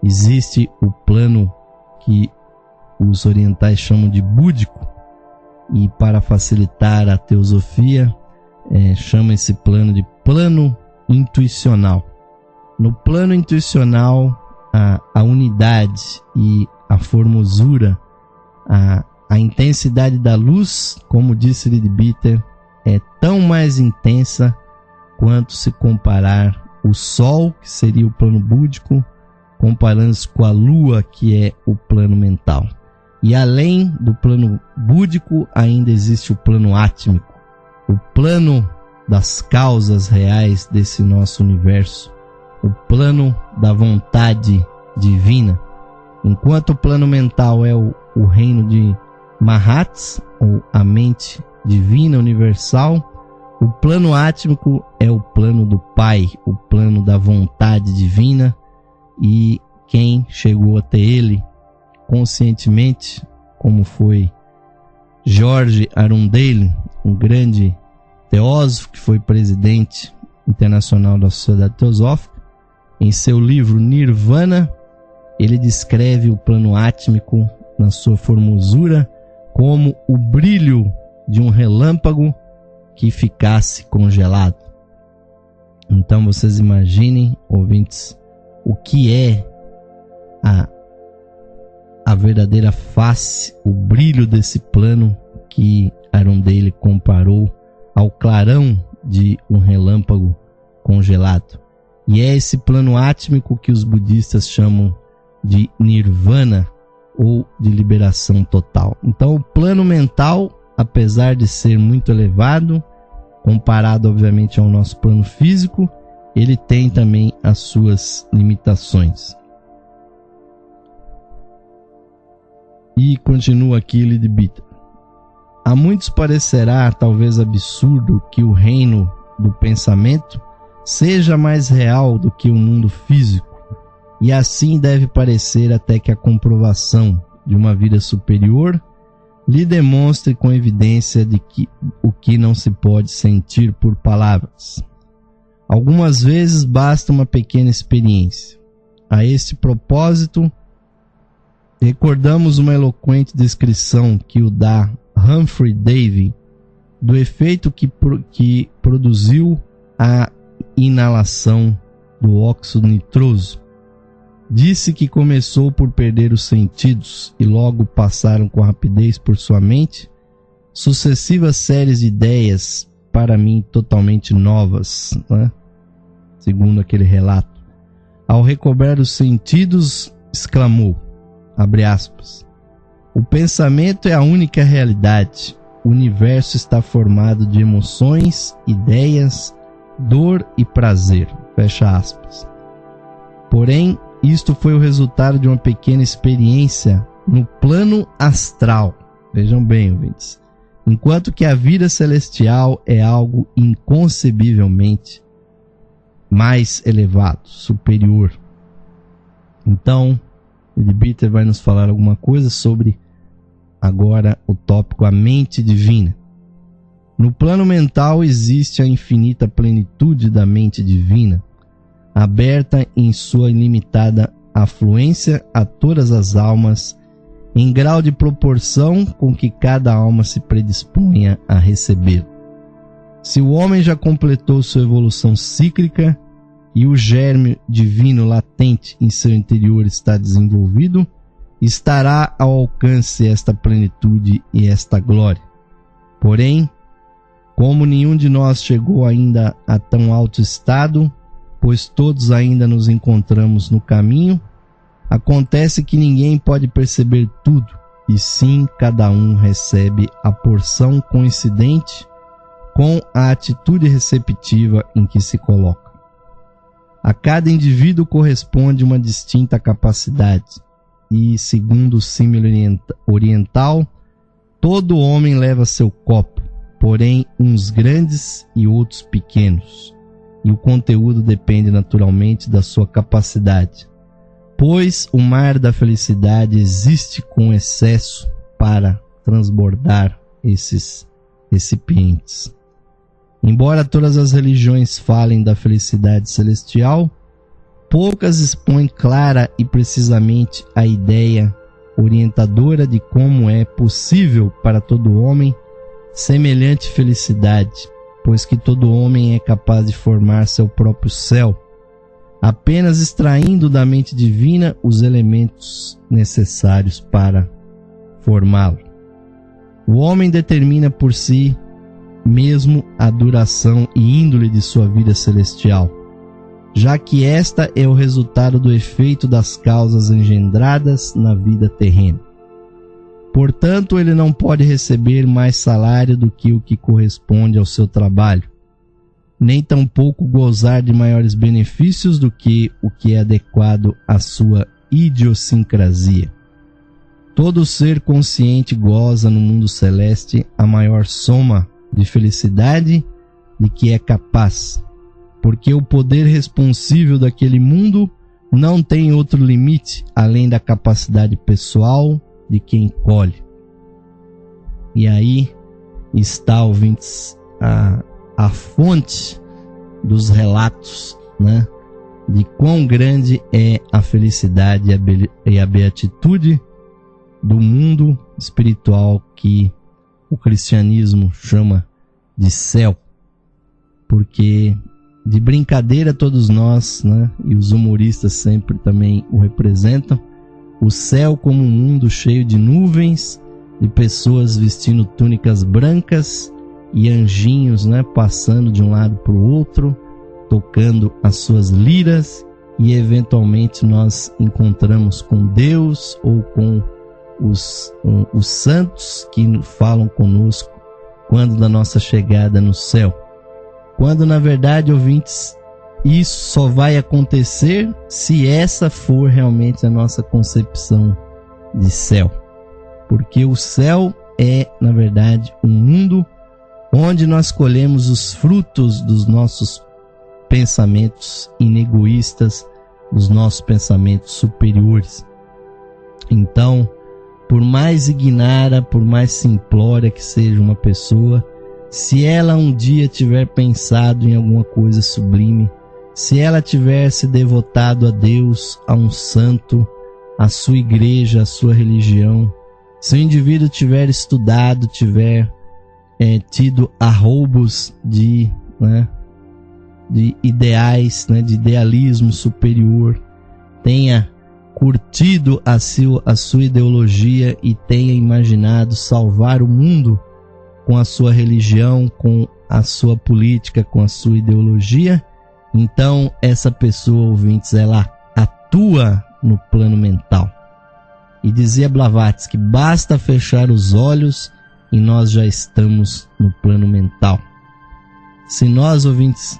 Existe o plano que os orientais chamam de búdico, e para facilitar a teosofia, chama esse plano de plano intuicional. No plano intuicional, a unidade e a formosura, a intensidade da luz, como disse Leadbeater, é tão mais intensa quanto se comparar o Sol, que seria o plano búdico, comparando-se com a Lua, que é o plano mental. E além do plano búdico, ainda existe o plano átmico, o plano das causas reais desse nosso universo, o plano da vontade divina. Enquanto o plano mental é o reino de Mahats, ou a mente divina universal, o plano átmico é o plano do Pai, o plano da vontade divina, e quem chegou até ele conscientemente, como foi George Arundel, um grande teósofo que foi presidente internacional da Sociedade Teosófica, em seu livro Nirvana, ele descreve o plano átmico na sua formosura como o brilho de um relâmpago que ficasse congelado. Então vocês imaginem, ouvintes, o que é a verdadeira face, o brilho desse plano que Arundel comparou ao clarão de um relâmpago congelado. E é esse plano átmico que os budistas chamam de nirvana ou de liberação total. Então o plano mental, apesar de ser muito elevado, comparado obviamente ao nosso plano físico, ele tem também as suas limitações. E continua aqui Leadbeater. A muitos parecerá talvez absurdo que o reino do pensamento seja mais real do que o mundo físico, e assim deve parecer até que a comprovação de uma vida superior lhe demonstre com evidência de que o que não se pode sentir por palavras. Algumas vezes basta uma pequena experiência. A este propósito, recordamos uma eloquente descrição que o dá Humphrey Davy do efeito que produziu a inalação do óxido nitroso. Disse que começou por perder os sentidos e logo passaram com rapidez por sua mente sucessivas séries de ideias, para mim totalmente novas, né? Segundo aquele relato. Ao recobrar os sentidos, exclamou, abre aspas, o pensamento é a única realidade. O universo está formado de emoções, ideias, dor e prazer. Fecha aspas. Porém, isto foi o resultado de uma pequena experiência no plano astral. Vejam bem, ouvintes. Enquanto que a vida celestial é algo inconcebivelmente mais elevado, superior. Então, Leadbeater vai nos falar alguma coisa sobre agora o tópico a mente divina. No plano mental existe a infinita plenitude da mente divina, aberta em sua ilimitada afluência a todas as almas, em grau de proporção com que cada alma se predisponha a recebê-lo. Se o homem já completou sua evolução cíclica e o germe divino latente em seu interior está desenvolvido, estará ao alcance esta plenitude e esta glória. Porém, como nenhum de nós chegou ainda a tão alto estado, pois todos ainda nos encontramos no caminho, acontece que ninguém pode perceber tudo, e sim cada um recebe a porção coincidente com a atitude receptiva em que se coloca. A cada indivíduo corresponde uma distinta capacidade, e, segundo o símile oriental, todo homem leva seu copo, porém uns grandes e outros pequenos, e o conteúdo depende naturalmente da sua capacidade, pois o mar da felicidade existe com excesso para transbordar esses recipientes. Embora todas as religiões falem da felicidade celestial, poucas expõem clara e precisamente a ideia orientadora de como é possível para todo homem semelhante felicidade, pois que todo homem é capaz de formar seu próprio céu, apenas extraindo da mente divina os elementos necessários para formá-lo. O homem determina por si mesmo a duração e índole de sua vida celestial, já que esta é o resultado do efeito das causas engendradas na vida terrena. Portanto, ele não pode receber mais salário do que o que corresponde ao seu trabalho, nem tampouco gozar de maiores benefícios do que o que é adequado à sua idiosincrasia. Todo ser consciente goza no mundo celeste a maior soma de felicidade de que é capaz, porque o poder responsível daquele mundo não tem outro limite além da capacidade pessoal de quem colhe. E aí está, ouvintes, a fonte dos relatos, né, de quão grande é a felicidade e a beatitude do mundo espiritual que o cristianismo chama de céu. Porque de brincadeira todos nós, né, e os humoristas sempre também o representam, o céu como um mundo cheio de nuvens, de pessoas vestindo túnicas brancas e anjinhos, né, passando de um lado para o outro, tocando as suas liras, e eventualmente nós encontramos com Deus ou com os santos que falam conosco quando da nossa chegada no céu. Quando na verdade, ouvintes, isso só vai acontecer se essa for realmente a nossa concepção de céu. Porque o céu é, na verdade, um mundo onde nós colhemos os frutos dos nossos pensamentos inegoístas, dos nossos pensamentos superiores. Então, por mais ignara, por mais simplória que seja uma pessoa, se ela um dia tiver pensado em alguma coisa sublime, se ela tiver se devotado a Deus, a um santo, a sua igreja, a sua religião, se o indivíduo tiver estudado, tiver tido arroubos de ideais, de idealismo superior, tenha curtido a sua ideologia e tenha imaginado salvar o mundo com a sua religião, com a sua política, com a sua ideologia, então essa pessoa, ouvintes, ela atua no plano mental. E dizia Blavatsky, basta fechar os olhos e nós já estamos no plano mental. Se nós, ouvintes,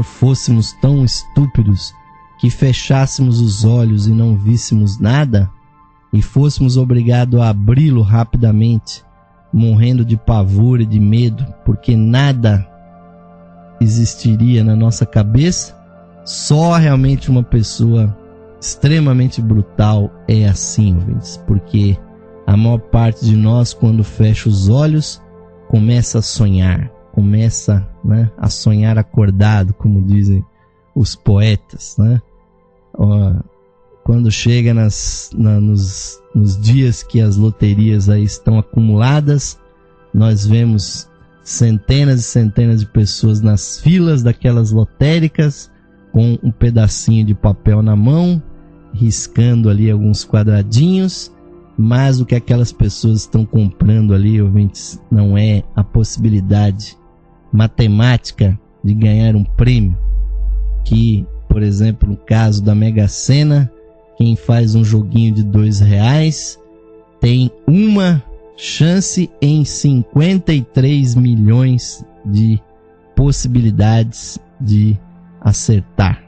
fôssemos tão estúpidos que fechássemos os olhos e não víssemos nada, e fôssemos obrigados a abri-lo rapidamente, morrendo de pavor e de medo, porque nada existiria na nossa cabeça, só realmente uma pessoa extremamente brutal é assim, ouvintes, porque a maior parte de nós, quando fecha os olhos, começa a sonhar, a sonhar acordado, como dizem os poetas, Quando chega nos dias que as loterias aí estão acumuladas, nós vemos centenas e centenas de pessoas nas filas daquelas lotéricas, com um pedacinho de papel na mão, riscando ali alguns quadradinhos, mas o que aquelas pessoas estão comprando ali, ouvintes, não é a possibilidade matemática de ganhar um prêmio, que, por exemplo, no caso da Mega Sena, quem faz um joguinho de R$2 tem uma chance em 53 milhões de possibilidades de acertar.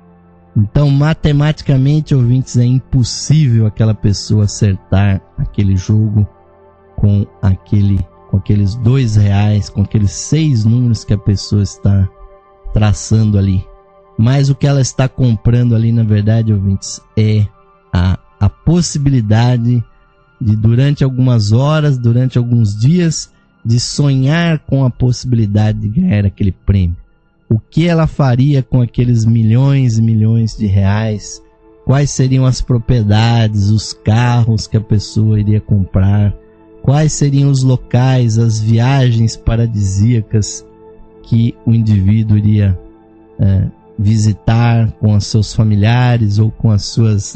Então, matematicamente, ouvintes, é impossível aquela pessoa acertar aquele jogo com aqueles R$2, com aqueles 6 números que a pessoa está traçando ali. Mas o que ela está comprando ali, na verdade, ouvintes, é a possibilidade de, durante algumas horas, durante alguns dias, de sonhar com a possibilidade de ganhar aquele prêmio. O que ela faria com aqueles milhões e milhões de reais? Quais seriam as propriedades, os carros que a pessoa iria comprar? Quais seriam os locais, as viagens paradisíacas que o indivíduo iria visitar com os seus familiares ou com as suas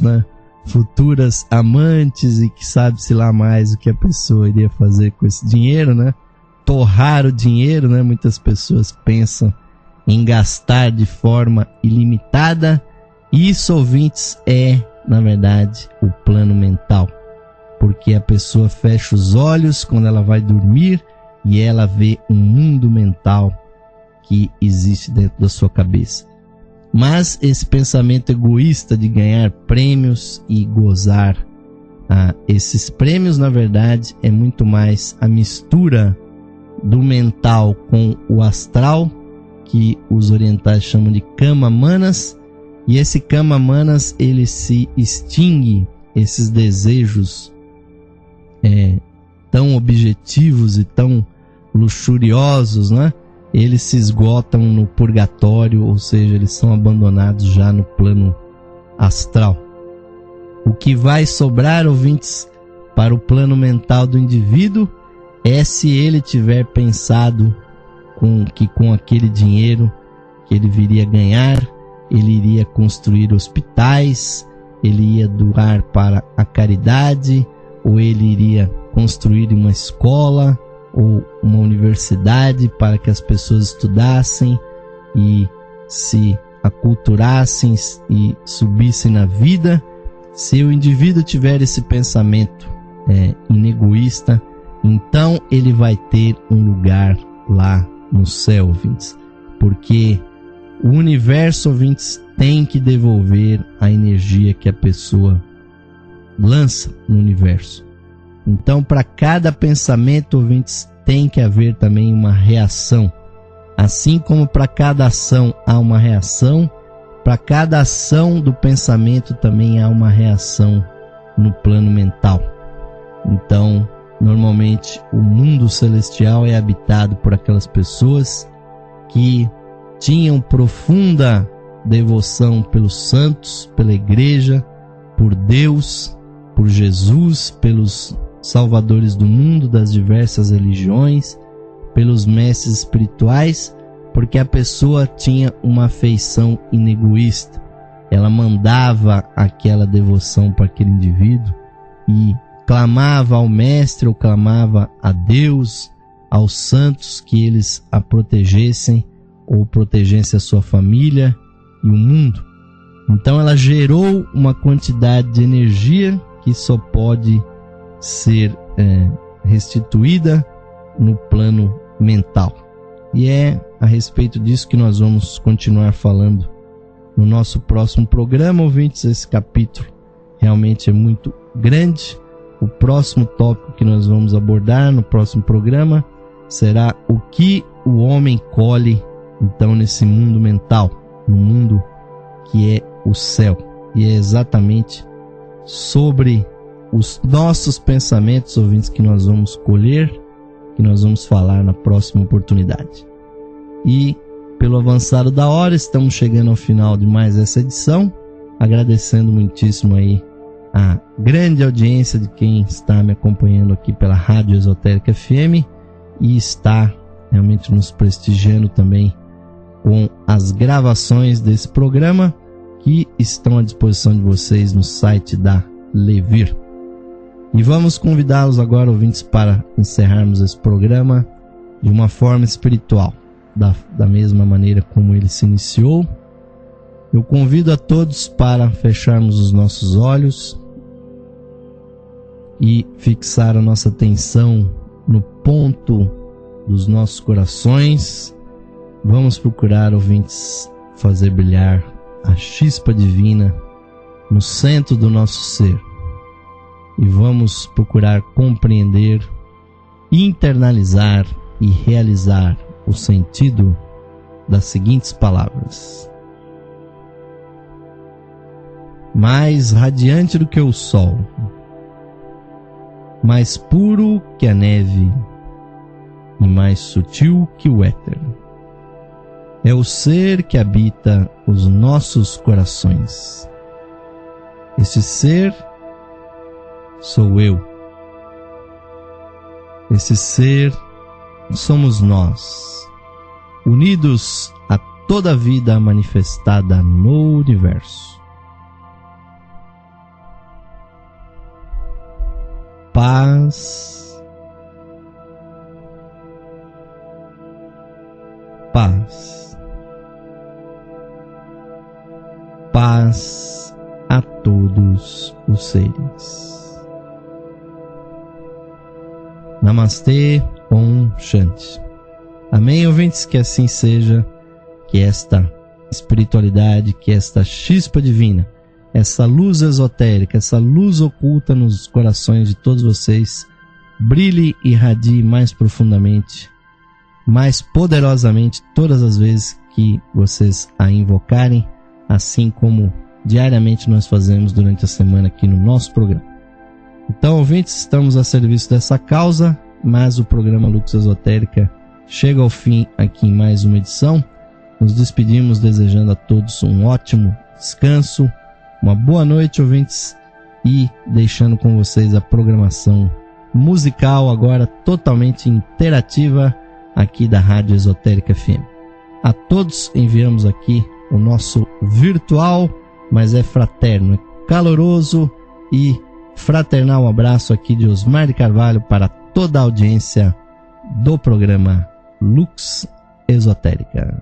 futuras amantes, e que sabe-se lá mais o que a pessoa iria fazer com esse dinheiro, torrar o dinheiro, Muitas pessoas pensam em gastar de forma ilimitada. Isso, ouvintes, é, na verdade, o plano mental, porque a pessoa fecha os olhos quando ela vai dormir e ela vê um mundo mental que existe dentro da sua cabeça. Mas esse pensamento egoísta de ganhar prêmios e gozar esses prêmios, na verdade, é muito mais a mistura do mental com o astral, que os orientais chamam de Kama Manas, e esse Kama Manas, ele se extingue, esses desejos tão objetivos e tão luxuriosos, eles se esgotam no purgatório, ou seja, eles são abandonados já no plano astral. O que vai sobrar, ouvintes, para o plano mental do indivíduo é se ele tiver pensado que com aquele dinheiro que ele viria ganhar, ele iria construir hospitais, ele ia doar para a caridade, ou ele iria construir uma escola ou uma universidade para que as pessoas estudassem e se aculturassem e subissem na vida, se o indivíduo tiver esse pensamento inegoísta, então ele vai ter um lugar lá no céu, ouvintes. Porque o universo, ouvintes, tem que devolver a energia que a pessoa lança no universo. Então, para cada pensamento, ouvintes, tem que haver também uma reação. Assim como para cada ação há uma reação, para cada ação do pensamento também há uma reação no plano mental. Então, normalmente, o mundo celestial é habitado por aquelas pessoas que tinham profunda devoção pelos santos, pela igreja, por Deus, por Jesus, pelos salvadores do mundo, das diversas religiões, pelos mestres espirituais, porque a pessoa tinha uma afeição inegoísta. Ela mandava aquela devoção para aquele indivíduo e clamava ao mestre ou clamava a Deus, aos santos, que eles a protegessem ou protegessem a sua família e o mundo. Então ela gerou uma quantidade de energia que só pode ser restituída no plano mental. E é a respeito disso que nós vamos continuar falando no nosso próximo programa, ouvintes. Esse capítulo realmente é muito grande. O próximo tópico que nós vamos abordar no próximo programa será o que o homem colhe, então, nesse mundo mental, no mundo que é o céu. E é exatamente sobre os nossos pensamentos, ouvintes, que nós vamos colher, que nós vamos falar na próxima oportunidade. E pelo avançado da hora, estamos chegando ao final de mais essa edição, agradecendo muitíssimo aí a grande audiência de quem está me acompanhando aqui pela Rádio Esotérica FM e está realmente nos prestigiando também com as gravações desse programa, que estão à disposição de vocês no site da Levir. E vamos convidá-los agora, ouvintes, para encerrarmos esse programa de uma forma espiritual, da mesma maneira como ele se iniciou. Eu convido a todos para fecharmos os nossos olhos e fixar a nossa atenção no ponto dos nossos corações. Vamos procurar, ouvintes, fazer brilhar a chispa divina no centro do nosso ser. E vamos procurar compreender, internalizar e realizar o sentido das seguintes palavras: mais radiante do que o sol, mais puro que a neve e mais sutil que o éter. É o ser que habita os nossos corações. Esse ser sou eu. Esse ser somos nós, unidos a toda a vida manifestada no universo. Paz, paz, paz a todos os seres. Namastê, Om Shanti. Amém, ouvintes? Que assim seja, que esta espiritualidade, que esta chispa divina, essa luz esotérica, essa luz oculta nos corações de todos vocês, brilhe e irradie mais profundamente, mais poderosamente, todas as vezes que vocês a invocarem, assim como diariamente nós fazemos durante a semana aqui no nosso programa. Então, ouvintes, estamos a serviço dessa causa, mas o programa Lux Esotérica chega ao fim aqui em mais uma edição. Nos despedimos desejando a todos um ótimo descanso, uma boa noite, ouvintes, e deixando com vocês a programação musical agora totalmente interativa aqui da Rádio Esotérica FM. A todos enviamos aqui o nosso virtual, mas é fraterno, é caloroso e fraternal abraço aqui de Osmar de Carvalho para toda a audiência do programa Lux Esotérica.